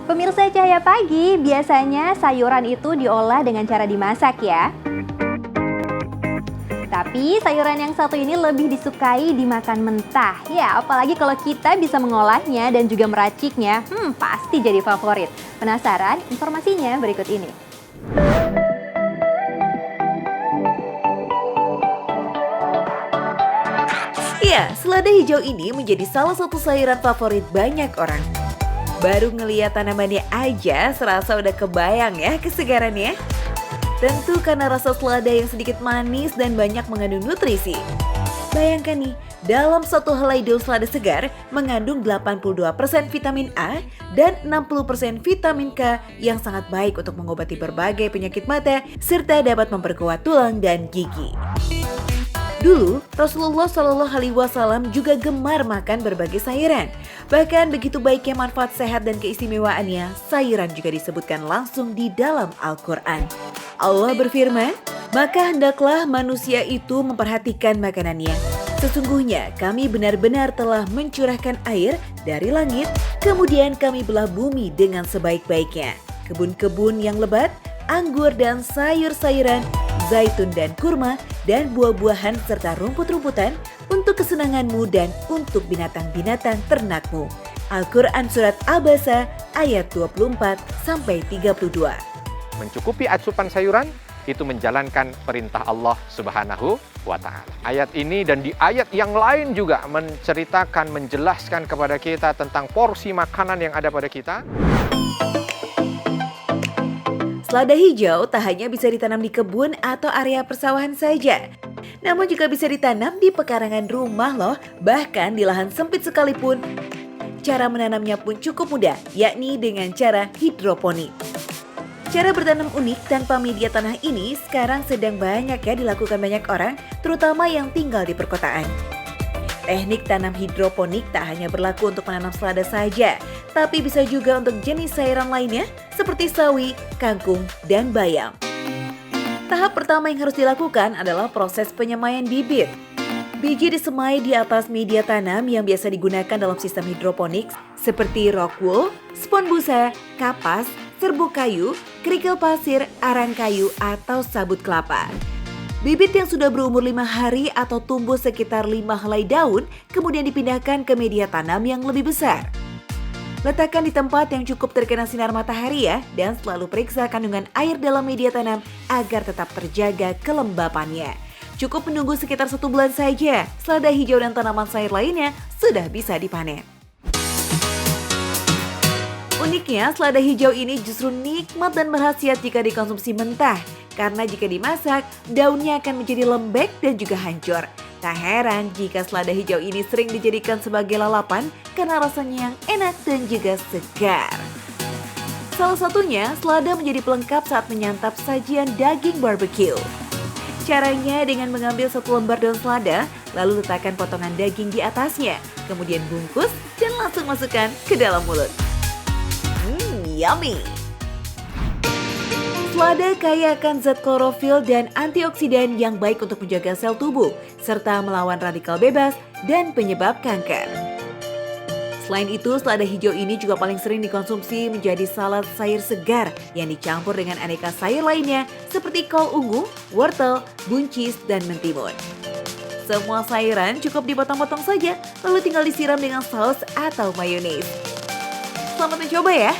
Pemirsa Cahaya Pagi, biasanya sayuran itu diolah dengan cara dimasak ya. Tapi sayuran yang satu ini lebih disukai dimakan mentah. Ya, apalagi kalau kita bisa mengolahnya dan juga meraciknya, pasti jadi favorit. Penasaran? Informasinya berikut ini. Ya, selada hijau ini menjadi salah satu sayuran favorit banyak orang. Baru ngeliat tanamannya aja serasa udah kebayang ya kesegarannya. Tentu karena rasa selada yang sedikit manis dan banyak mengandung nutrisi. Bayangkan nih, dalam satu helai daun selada segar mengandung 82% vitamin A dan 60% vitamin K yang sangat baik untuk mengobati berbagai penyakit mata serta dapat memperkuat tulang dan gigi. Dulu, Rasulullah Shallallahu Alaihi Wasallam juga gemar makan berbagai sayuran. Bahkan begitu baiknya manfaat sehat dan keistimewaannya, sayuran juga disebutkan langsung di dalam Al-Quran. Allah berfirman, maka hendaklah manusia itu memperhatikan makanannya. Sesungguhnya kami benar-benar telah mencurahkan air dari langit, kemudian kami belah bumi dengan sebaik-baiknya. Kebun-kebun yang lebat, anggur dan sayur-sayuran, zaitun dan kurma, dan buah-buahan serta rumput-rumputan untuk kesenanganmu dan untuk binatang-binatang ternakmu. Al-Quran Surat Abasa ayat 24-32. Mencukupi asupan sayuran, itu menjalankan perintah Allah Subhanahu wa Ta'ala. Ayat ini dan di ayat yang lain juga menceritakan, menjelaskan kepada kita tentang porsi makanan yang ada pada kita. Selada hijau tak hanya bisa ditanam di kebun atau area persawahan saja, namun juga bisa ditanam di pekarangan rumah loh, bahkan di lahan sempit sekalipun. Cara menanamnya pun cukup mudah, yakni dengan cara hidroponik. Cara bertanam unik tanpa media tanah ini sekarang sedang banyak ya dilakukan banyak orang, terutama yang tinggal di perkotaan. Teknik tanam hidroponik tak hanya berlaku untuk menanam selada saja, tapi bisa juga untuk jenis sayuran lainnya seperti sawi, kangkung, dan bayam. Tahap pertama yang harus dilakukan adalah proses penyemaian bibit. Biji disemai di atas media tanam yang biasa digunakan dalam sistem hidroponik seperti rock wool, spon busa, kapas, serbuk kayu, kerikil pasir, arang kayu, atau sabut kelapa. Bibit yang sudah berumur 5 hari atau tumbuh sekitar 5 helai daun kemudian dipindahkan ke media tanam yang lebih besar. Letakkan di tempat yang cukup terkena sinar matahari ya, dan selalu periksa kandungan air dalam media tanam agar tetap terjaga kelembapannya. Cukup menunggu sekitar 1 bulan saja, selada hijau dan tanaman sayur lainnya sudah bisa dipanen. Uniknya, selada hijau ini justru nikmat dan berkhasiat jika dikonsumsi mentah. Karena jika dimasak, daunnya akan menjadi lembek dan juga hancur. Tak heran jika selada hijau ini sering dijadikan sebagai lalapan karena rasanya yang enak dan juga segar. Salah satunya, selada menjadi pelengkap saat menyantap sajian daging barbecue. Caranya dengan mengambil 1 lembar daun selada, lalu letakkan potongan daging di atasnya, kemudian bungkus dan langsung masukkan ke dalam mulut. Yummy! Selada kaya akan zat klorofil dan antioksidan yang baik untuk menjaga sel tubuh, serta melawan radikal bebas dan penyebab kanker. Selain itu, selada hijau ini juga paling sering dikonsumsi menjadi salad sayur segar yang dicampur dengan aneka sayur lainnya seperti kol ungu, wortel, buncis, dan mentimun. Semua sayuran cukup dipotong-potong saja, lalu tinggal disiram dengan saus atau mayones. Selamat mencoba ya!